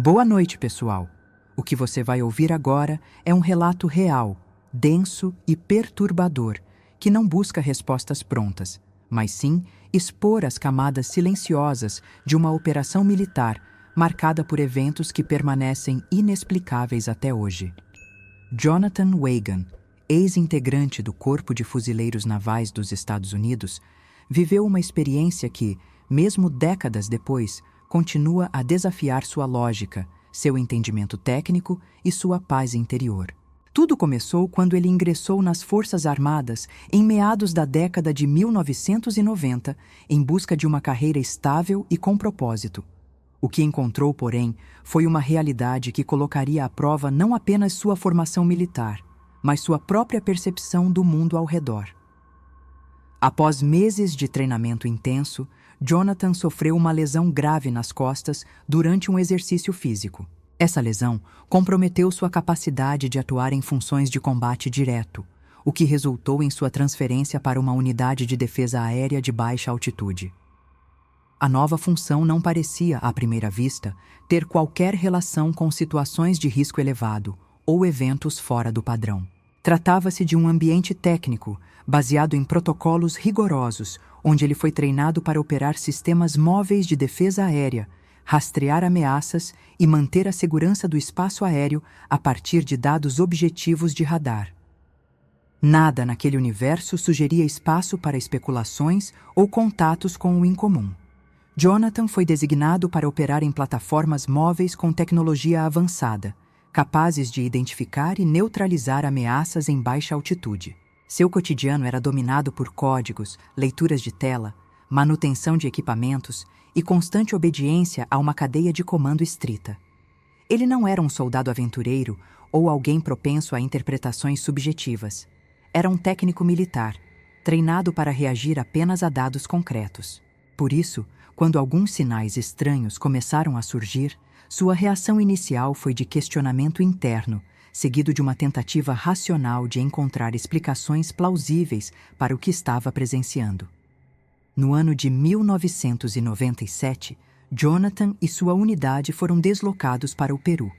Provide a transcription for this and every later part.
Boa noite, pessoal. O que você vai ouvir agora é um relato real, denso e perturbador, que não busca respostas prontas, mas sim expor as camadas silenciosas de uma operação militar marcada por eventos que permanecem inexplicáveis até hoje. Jonathan Weigand, ex-integrante do Corpo de Fuzileiros Navais dos Estados Unidos, viveu uma experiência que, mesmo décadas depois, continua a desafiar sua lógica, seu entendimento técnico e sua paz interior. Tudo começou quando ele ingressou nas Forças Armadas em meados da década de 1990, em busca de uma carreira estável e com propósito. O que encontrou, porém, foi uma realidade que colocaria à prova não apenas sua formação militar, mas sua própria percepção do mundo ao redor. Após meses de treinamento intenso, Jonathan sofreu uma lesão grave nas costas durante um exercício físico. Essa lesão comprometeu sua capacidade de atuar em funções de combate direto, o que resultou em sua transferência para uma unidade de defesa aérea de baixa altitude. A nova função não parecia, à primeira vista, ter qualquer relação com situações de risco elevado ou eventos fora do padrão. Tratava-se de um ambiente técnico, baseado em protocolos rigorosos, onde ele foi treinado para operar sistemas móveis de defesa aérea, rastrear ameaças e manter a segurança do espaço aéreo a partir de dados objetivos de radar. Nada naquele universo sugeria espaço para especulações ou contatos com o incomum. Jonathan foi designado para operar em plataformas móveis com tecnologia avançada, capazes de identificar e neutralizar ameaças em baixa altitude. Seu cotidiano era dominado por códigos, leituras de tela, manutenção de equipamentos e constante obediência a uma cadeia de comando estrita. Ele não era um soldado aventureiro ou alguém propenso a interpretações subjetivas. Era um técnico militar, treinado para reagir apenas a dados concretos. Por isso, quando alguns sinais estranhos começaram a surgir, sua reação inicial foi de questionamento interno, seguido de uma tentativa racional de encontrar explicações plausíveis para o que estava presenciando. No ano de 1997, Jonathan e sua unidade foram deslocados para o Peru,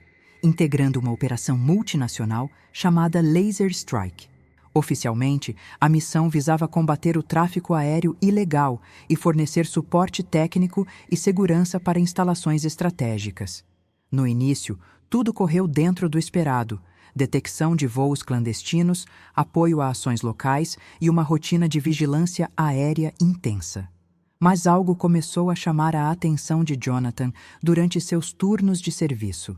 integrando uma operação multinacional chamada Laser Strike. Oficialmente, a missão visava combater o tráfico aéreo ilegal e fornecer suporte técnico e segurança para instalações estratégicas. No início, tudo correu dentro do esperado: detecção de voos clandestinos, apoio a ações locais e uma rotina de vigilância aérea intensa. Mas algo começou a chamar a atenção de Jonathan durante seus turnos de serviço.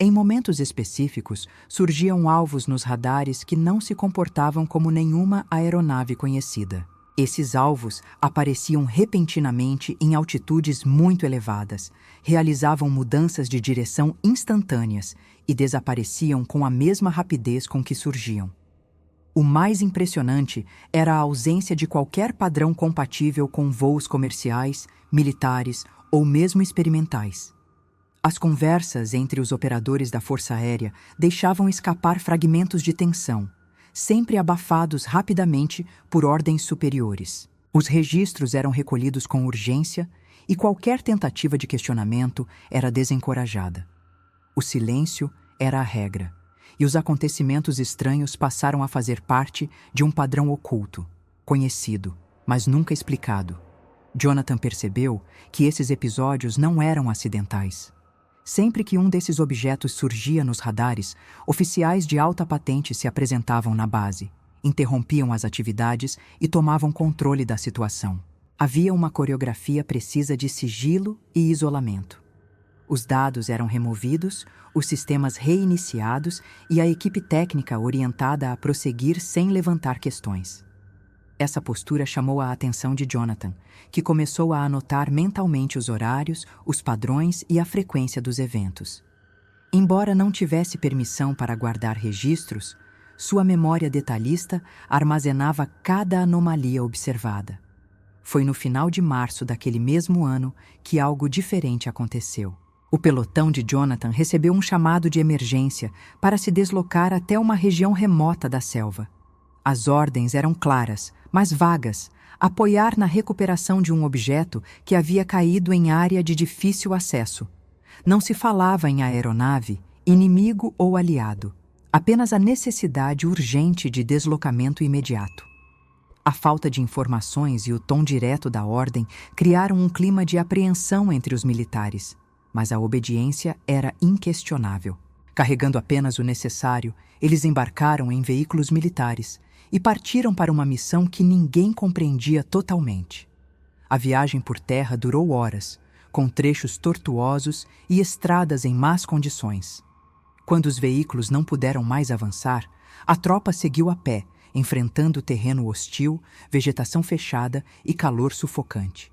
Em momentos específicos, surgiam alvos nos radares que não se comportavam como nenhuma aeronave conhecida. Esses alvos apareciam repentinamente em altitudes muito elevadas, realizavam mudanças de direção instantâneas e desapareciam com a mesma rapidez com que surgiam. O mais impressionante era a ausência de qualquer padrão compatível com voos comerciais, militares ou mesmo experimentais. As conversas entre os operadores da Força Aérea deixavam escapar fragmentos de tensão, sempre abafados rapidamente por ordens superiores. Os registros eram recolhidos com urgência e qualquer tentativa de questionamento era desencorajada. O silêncio era a regra, e os acontecimentos estranhos passaram a fazer parte de um padrão oculto, conhecido, mas nunca explicado. Jonathan percebeu que esses episódios não eram acidentais. Sempre que um desses objetos surgia nos radares, oficiais de alta patente se apresentavam na base, interrompiam as atividades e tomavam controle da situação. Havia uma coreografia precisa de sigilo e isolamento. Os dados eram removidos, os sistemas reiniciados e a equipe técnica orientada a prosseguir sem levantar questões. Essa postura chamou a atenção de Jonathan, que começou a anotar mentalmente os horários, os padrões e a frequência dos eventos. Embora não tivesse permissão para guardar registros, sua memória detalhista armazenava cada anomalia observada. Foi no final de março daquele mesmo ano que algo diferente aconteceu. O pelotão de Jonathan recebeu um chamado de emergência para se deslocar até uma região remota da selva. As ordens eram claras, mas vagas: apoiar na recuperação de um objeto que havia caído em área de difícil acesso. Não se falava em aeronave, inimigo ou aliado, apenas a necessidade urgente de deslocamento imediato. A falta de informações e o tom direto da ordem criaram um clima de apreensão entre os militares, mas a obediência era inquestionável. Carregando apenas o necessário, eles embarcaram em veículos militares e partiram para uma missão que ninguém compreendia totalmente. A viagem por terra durou horas, com trechos tortuosos e estradas em más condições. Quando os veículos não puderam mais avançar, a tropa seguiu a pé, enfrentando terreno hostil, vegetação fechada e calor sufocante.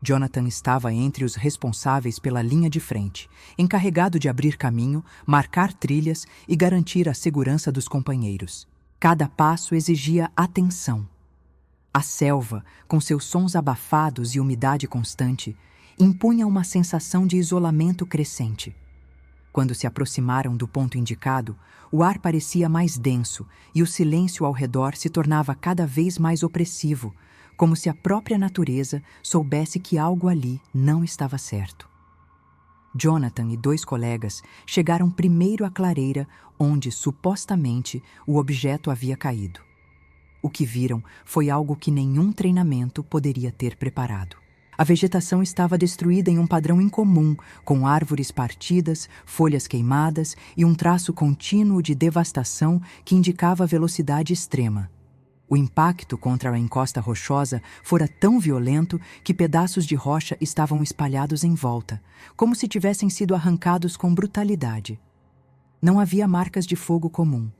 Jonathan estava entre os responsáveis pela linha de frente, encarregado de abrir caminho, marcar trilhas e garantir a segurança dos companheiros. Cada passo exigia atenção. A selva, com seus sons abafados e umidade constante, impunha uma sensação de isolamento crescente. Quando se aproximaram do ponto indicado, o ar parecia mais denso e o silêncio ao redor se tornava cada vez mais opressivo, como se a própria natureza soubesse que algo ali não estava certo. Jonathan e 2 colegas chegaram primeiro à clareira onde, supostamente, o objeto havia caído. O que viram foi algo que nenhum treinamento poderia ter preparado. A vegetação estava destruída em um padrão incomum, com árvores partidas, folhas queimadas e um traço contínuo de devastação que indicava velocidade extrema. O impacto contra a encosta rochosa fora tão violento que pedaços de rocha estavam espalhados em volta, como se tivessem sido arrancados com brutalidade. Não havia marcas de fogo comum,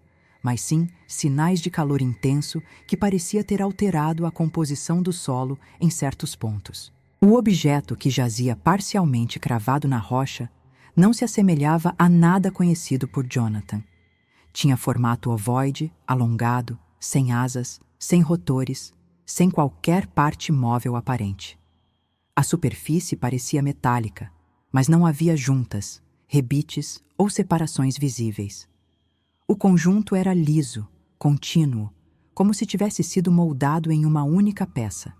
mas sim sinais de calor intenso que parecia ter alterado a composição do solo em certos pontos. O objeto, que jazia parcialmente cravado na rocha, não se assemelhava a nada conhecido por Jonathan. Tinha formato ovoide, alongado, sem asas, sem rotores, sem qualquer parte móvel aparente. A superfície parecia metálica, mas não havia juntas, rebites ou separações visíveis. O conjunto era liso, contínuo, como se tivesse sido moldado em uma única peça.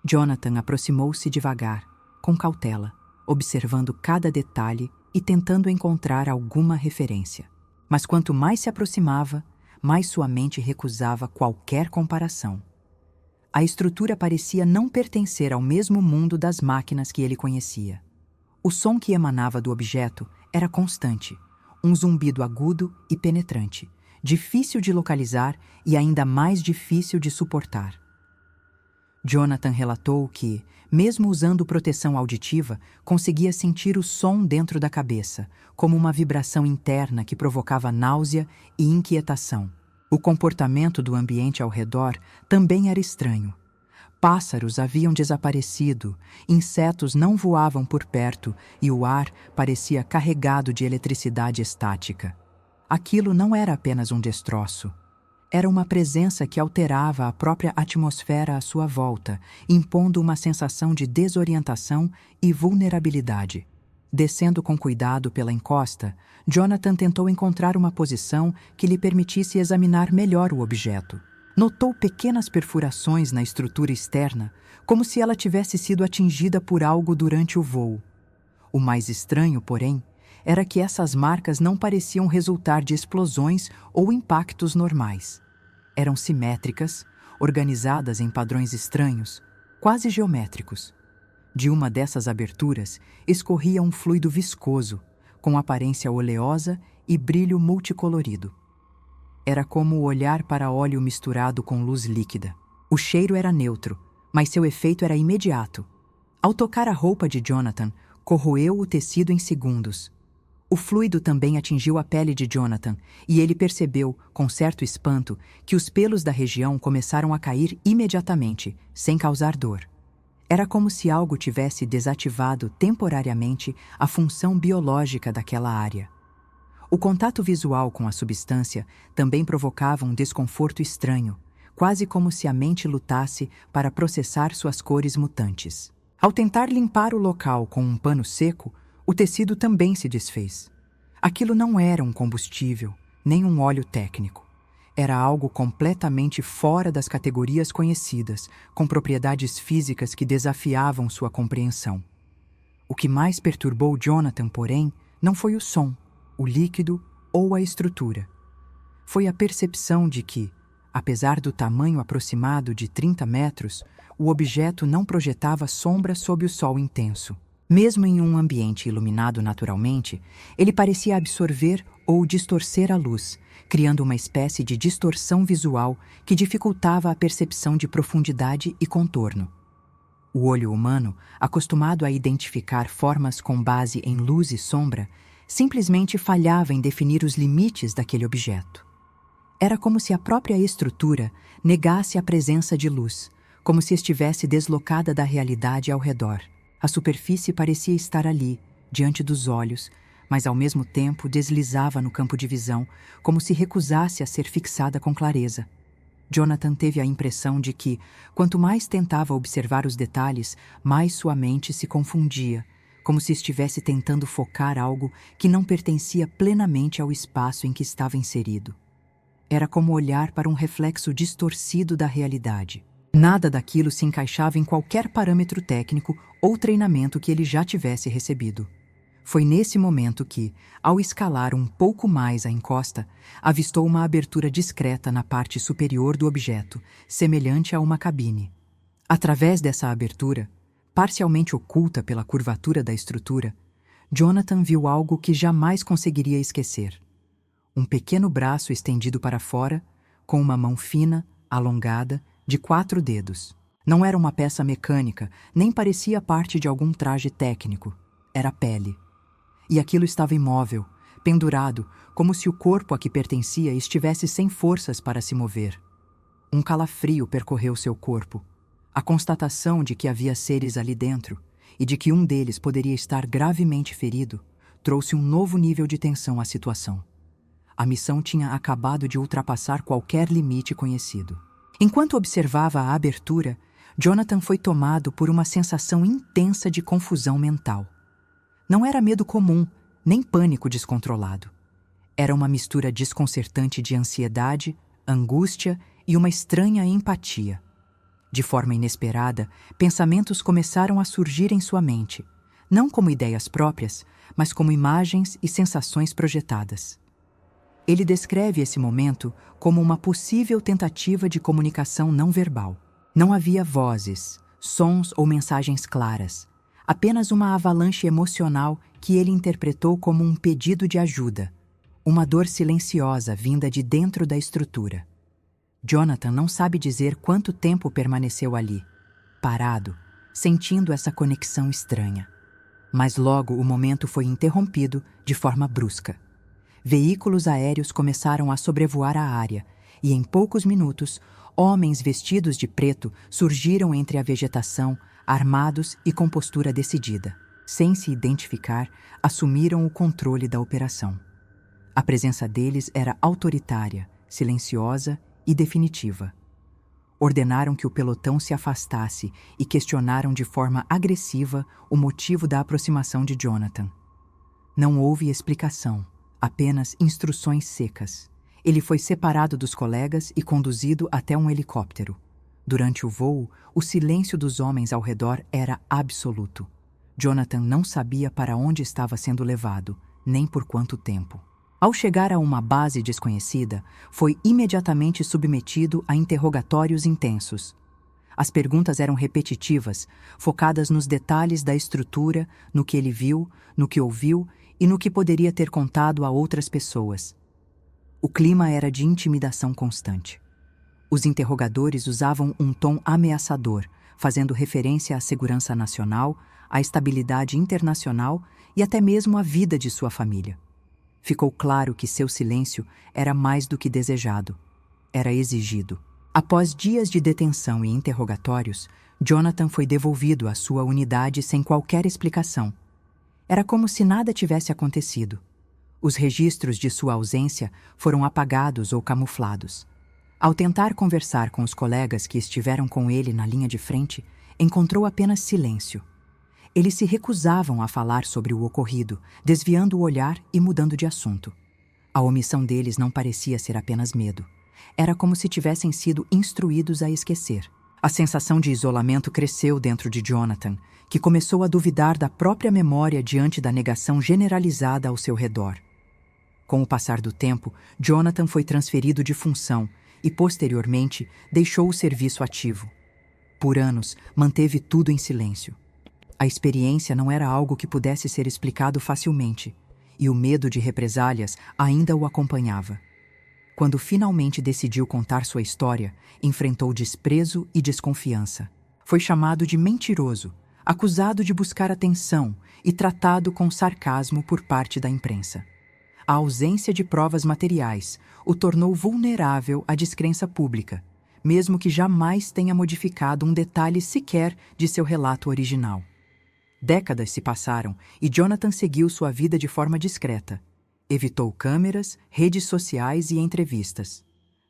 Jonathan aproximou-se devagar, com cautela, observando cada detalhe e tentando encontrar alguma referência. Mas quanto mais se aproximava, mais sua mente recusava qualquer comparação. A estrutura parecia não pertencer ao mesmo mundo das máquinas que ele conhecia. O som que emanava do objeto era constante, um zumbido agudo e penetrante, difícil de localizar e ainda mais difícil de suportar. Jonathan relatou que, mesmo usando proteção auditiva, conseguia sentir o som dentro da cabeça, como uma vibração interna que provocava náusea e inquietação. O comportamento do ambiente ao redor também era estranho. Pássaros haviam desaparecido, insetos não voavam por perto e o ar parecia carregado de eletricidade estática. Aquilo não era apenas um destroço. Era uma presença que alterava a própria atmosfera à sua volta, impondo uma sensação de desorientação e vulnerabilidade. Descendo com cuidado pela encosta, Jonathan tentou encontrar uma posição que lhe permitisse examinar melhor o objeto. Notou pequenas perfurações na estrutura externa, como se ela tivesse sido atingida por algo durante o voo. O mais estranho, porém, era que essas marcas não pareciam resultar de explosões ou impactos normais. Eram simétricas, organizadas em padrões estranhos, quase geométricos. De uma dessas aberturas escorria um fluido viscoso, com aparência oleosa e brilho multicolorido. Era como olhar para óleo misturado com luz líquida. O cheiro era neutro, mas seu efeito era imediato. Ao tocar a roupa de Jonathan, corroeu o tecido em segundos. O fluido também atingiu a pele de Jonathan e ele percebeu, com certo espanto, que os pelos da região começaram a cair imediatamente, sem causar dor. Era como se algo tivesse desativado temporariamente a função biológica daquela área. O contato visual com a substância também provocava um desconforto estranho, quase como se a mente lutasse para processar suas cores mutantes. Ao tentar limpar o local com um pano seco, o tecido também se desfez. Aquilo não era um combustível, nem um óleo técnico. Era algo completamente fora das categorias conhecidas, com propriedades físicas que desafiavam sua compreensão. O que mais perturbou Jonathan, porém, não foi o som, o líquido ou a estrutura. Foi a percepção de que, apesar do tamanho aproximado de 30 metros, o objeto não projetava sombra sob o sol intenso. Mesmo em um ambiente iluminado naturalmente, ele parecia absorver ou distorcer a luz, criando uma espécie de distorção visual que dificultava a percepção de profundidade e contorno. O olho humano, acostumado a identificar formas com base em luz e sombra, simplesmente falhava em definir os limites daquele objeto. Era como se a própria estrutura negasse a presença de luz, como se estivesse deslocada da realidade ao redor. A superfície parecia estar ali, diante dos olhos, mas ao mesmo tempo deslizava no campo de visão, como se recusasse a ser fixada com clareza. Jonathan teve a impressão de que, quanto mais tentava observar os detalhes, mais sua mente se confundia, como se estivesse tentando focar algo que não pertencia plenamente ao espaço em que estava inserido. Era como olhar para um reflexo distorcido da realidade. Nada daquilo se encaixava em qualquer parâmetro técnico ou treinamento que ele já tivesse recebido. Foi nesse momento que, ao escalar um pouco mais a encosta, avistou uma abertura discreta na parte superior do objeto, semelhante a uma cabine. Através dessa abertura, parcialmente oculta pela curvatura da estrutura, Jonathan viu algo que jamais conseguiria esquecer. Um pequeno braço estendido para fora, com uma mão fina, alongada, de 4 dedos. Não era uma peça mecânica, nem parecia parte de algum traje técnico. Era pele. E aquilo estava imóvel, pendurado, como se o corpo a que pertencia estivesse sem forças para se mover. Um calafrio percorreu seu corpo. A constatação de que havia seres ali dentro e de que um deles poderia estar gravemente ferido trouxe um novo nível de tensão à situação. A missão tinha acabado de ultrapassar qualquer limite conhecido. Enquanto observava a abertura, Jonathan foi tomado por uma sensação intensa de confusão mental. Não era medo comum, nem pânico descontrolado. Era uma mistura desconcertante de ansiedade, angústia e uma estranha empatia. De forma inesperada, pensamentos começaram a surgir em sua mente, não como ideias próprias, mas como imagens e sensações projetadas. Ele descreve esse momento como uma possível tentativa de comunicação não verbal. Não havia vozes, sons ou mensagens claras, apenas uma avalanche emocional que ele interpretou como um pedido de ajuda, uma dor silenciosa vinda de dentro da estrutura. Jonathan não sabe dizer quanto tempo permaneceu ali, parado, sentindo essa conexão estranha. Mas logo o momento foi interrompido de forma brusca. Veículos aéreos começaram a sobrevoar a área e, em poucos minutos, homens vestidos de preto surgiram entre a vegetação, armados e com postura decidida. Sem se identificar, assumiram o controle da operação. A presença deles era autoritária, silenciosa e definitiva. Ordenaram que o pelotão se afastasse e questionaram de forma agressiva o motivo da aproximação de Jonathan. Não houve explicação. Apenas instruções secas. Ele foi separado dos colegas e conduzido até um helicóptero. Durante o voo, o silêncio dos homens ao redor era absoluto. Jonathan não sabia para onde estava sendo levado, nem por quanto tempo. Ao chegar a uma base desconhecida, foi imediatamente submetido a interrogatórios intensos. As perguntas eram repetitivas, focadas nos detalhes da estrutura, no que ele viu, no que ouviu e no que poderia ter contado a outras pessoas. O clima era de intimidação constante. Os interrogadores usavam um tom ameaçador, fazendo referência à segurança nacional, à estabilidade internacional e até mesmo à vida de sua família. Ficou claro que seu silêncio era mais do que desejado. Era exigido. Após dias de detenção e interrogatórios, Jonathan foi devolvido à sua unidade sem qualquer explicação. Era como se nada tivesse acontecido. Os registros de sua ausência foram apagados ou camuflados. Ao tentar conversar com os colegas que estiveram com ele na linha de frente, encontrou apenas silêncio. Eles se recusavam a falar sobre o ocorrido, desviando o olhar e mudando de assunto. A omissão deles não parecia ser apenas medo. Era como se tivessem sido instruídos a esquecer. A sensação de isolamento cresceu dentro de Jonathan, que começou a duvidar da própria memória diante da negação generalizada ao seu redor. Com o passar do tempo, Jonathan foi transferido de função e, posteriormente, deixou o serviço ativo. Por anos, manteve tudo em silêncio. A experiência não era algo que pudesse ser explicado facilmente, e o medo de represálias ainda o acompanhava. Quando finalmente decidiu contar sua história, enfrentou desprezo e desconfiança. Foi chamado de mentiroso, acusado de buscar atenção e tratado com sarcasmo por parte da imprensa. A ausência de provas materiais o tornou vulnerável à descrença pública, mesmo que jamais tenha modificado um detalhe sequer de seu relato original. Décadas se passaram e Jonathan seguiu sua vida de forma discreta. Evitou câmeras, redes sociais e entrevistas.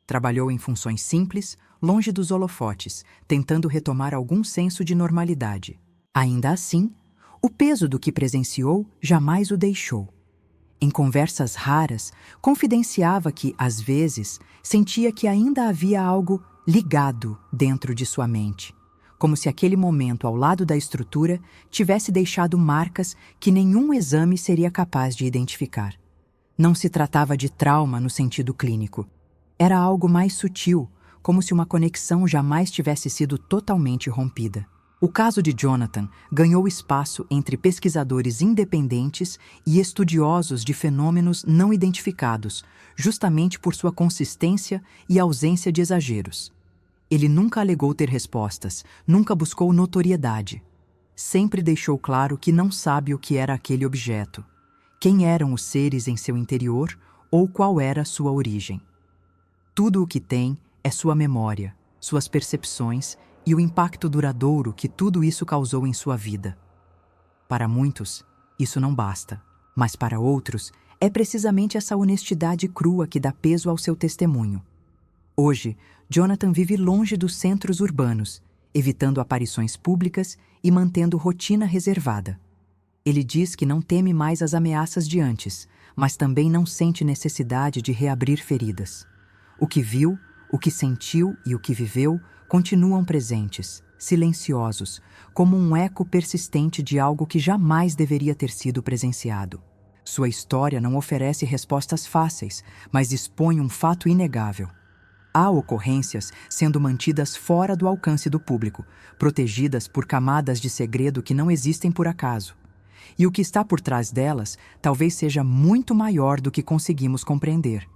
Trabalhou em funções simples, longe dos holofotes, tentando retomar algum senso de normalidade. Ainda assim, o peso do que presenciou jamais o deixou. Em conversas raras, confidenciava que, às vezes, sentia que ainda havia algo ligado dentro de sua mente, como se aquele momento ao lado da estrutura tivesse deixado marcas que nenhum exame seria capaz de identificar. Não se tratava de trauma no sentido clínico. Era algo mais sutil, como se uma conexão jamais tivesse sido totalmente rompida. O caso de Jonathan ganhou espaço entre pesquisadores independentes e estudiosos de fenômenos não identificados, justamente por sua consistência e ausência de exageros. Ele nunca alegou ter respostas, nunca buscou notoriedade. Sempre deixou claro que não sabe o que era aquele objeto, quem eram os seres em seu interior ou qual era sua origem. Tudo o que tem é sua memória, suas percepções e o impacto duradouro que tudo isso causou em sua vida. Para muitos, isso não basta, mas para outros, é precisamente essa honestidade crua que dá peso ao seu testemunho. Hoje, Jonathan vive longe dos centros urbanos, evitando aparições públicas e mantendo rotina reservada. Ele diz que não teme mais as ameaças de antes, mas também não sente necessidade de reabrir feridas. O que viu, o que sentiu e o que viveu continuam presentes, silenciosos, como um eco persistente de algo que jamais deveria ter sido presenciado. Sua história não oferece respostas fáceis, mas expõe um fato inegável. Há ocorrências sendo mantidas fora do alcance do público, protegidas por camadas de segredo que não existem por acaso. E o que está por trás delas talvez seja muito maior do que conseguimos compreender.